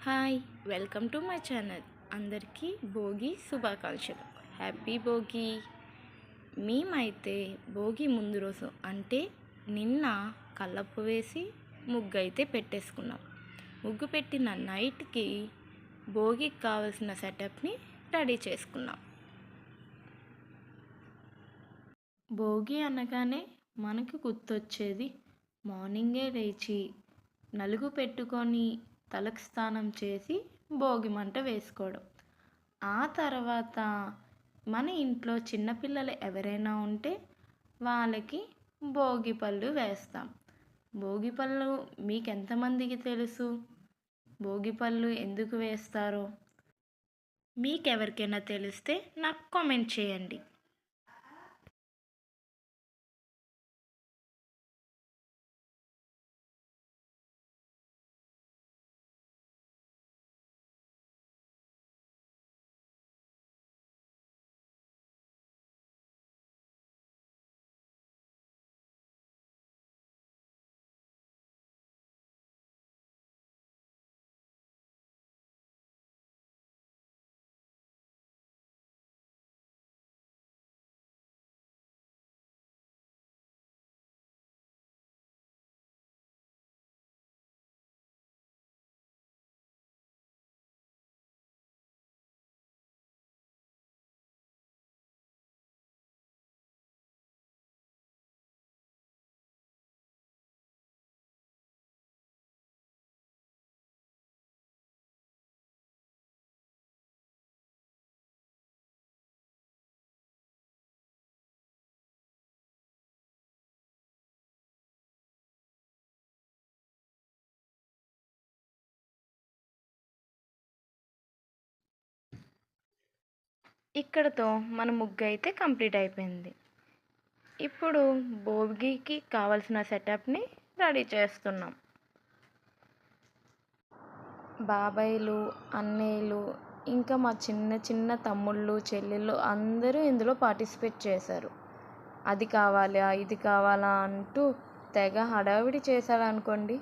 Hi, welcome to my channel. అందరికీ భోగి శుభాకాంక్షలు. Happy Bhogi. మేమైతే భోగి ముందు రోజు అంటే నిన్న కల్లపు వేసి ముగ్గు అయితే పెట్టేసుకున్నాం. ముగ్గు పెట్టిన నైట్కి భోగికి కావాల్సిన సెటప్ని రెడీ చేసుకున్నాం. భోగి అనగానే మనకు గుర్తొచ్చేది మార్నింగే లేచి నలుగు పెట్టుకొని తలకు స్నానం చేసి భోగి మంట వేసుకోవడం. ఆ తర్వాత మన ఇంట్లో చిన్నపిల్లలు ఎవరైనా ఉంటే వాళ్ళకి భోగి పళ్ళు వేస్తాం. భోగి పళ్ళు మీకు ఎంతమందికి తెలుసు? భోగి పళ్ళు ఎందుకు వేస్తారో మీకెవరికైనా తెలిస్తే నాకు కామెంట్ చేయండి. ఇక్కడతో మన ముగ్గు అయితే కంప్లీట్ అయిపోయింది. ఇప్పుడు భోగికి కావాల్సిన సెటప్ని రెడీ చేస్తున్నాం. బాబాయిలు, అన్నయ్యలు, ఇంకా మా చిన్న చిన్న తమ్ముళ్ళు, చెల్లెళ్ళు అందరూ ఇందులో పార్టిసిపేట్ చేశారు. అది కావాలా, ఇది కావాలా అంటూ తెగ హడావిడి చేశారనుకోండి.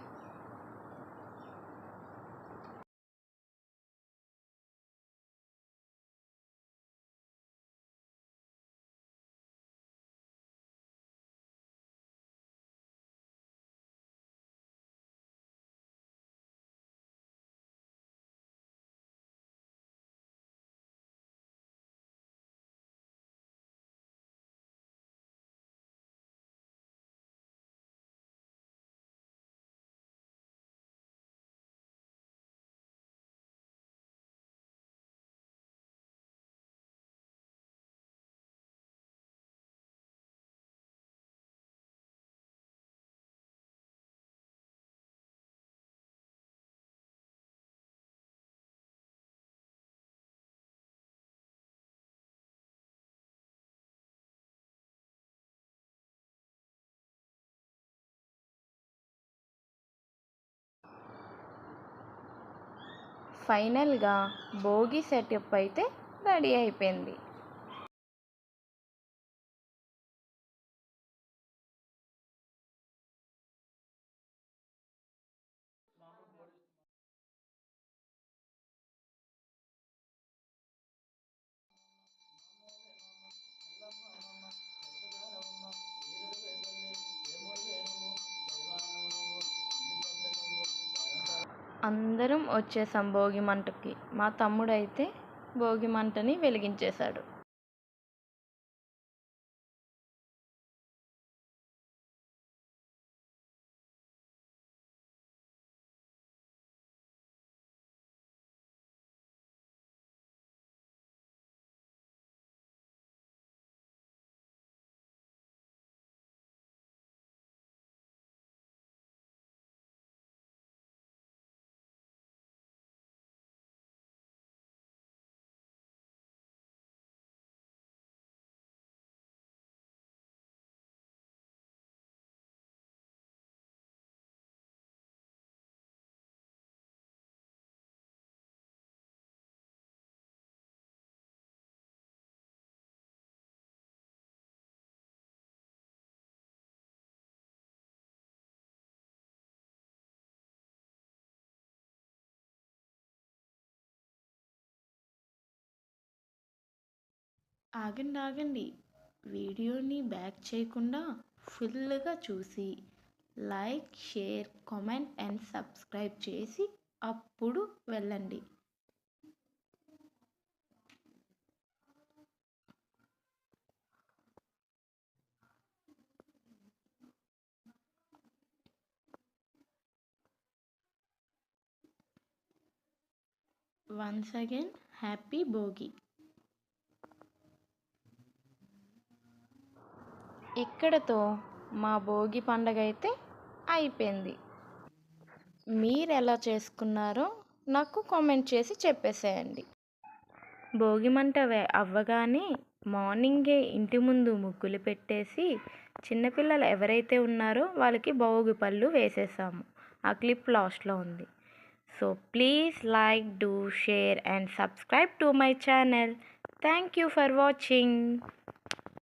ఫైనల్గా భోగి సెటప్ అయితే రెడీ అయిపోయింది. అందరం వచ్చేసాం భోగి మంటకి. మా తమ్ముడైతే భోగి మంటని వెలిగించేశాడు. ఆగండి ఆగండి, వీడియోని బ్యాక్ చేయకుండా ఫుల్గా చూసి like, share, comment and subscribe చేసి అప్పుడు వెళ్ళండి. Once again happy Bhogi. ఇక్కడతో మా భోగి పండగ అయితే అయిపోయింది. మీరు ఎలా చేసుకున్నారో నాకు కామెంట్ చేసి చెప్పేసేయండి. భోగి మంట అవ్వగానే మార్నింగే ఇంటి ముందు ముగ్గులు పెట్టేసి చిన్నపిల్లలు ఎవరైతే ఉన్నారో వాళ్ళకి భోగి పళ్ళు వేసేసాము. ఆ క్లిప్ లాస్ట్లో ఉంది. So please like, do, share and subscribe to my channel. Thank you for watching.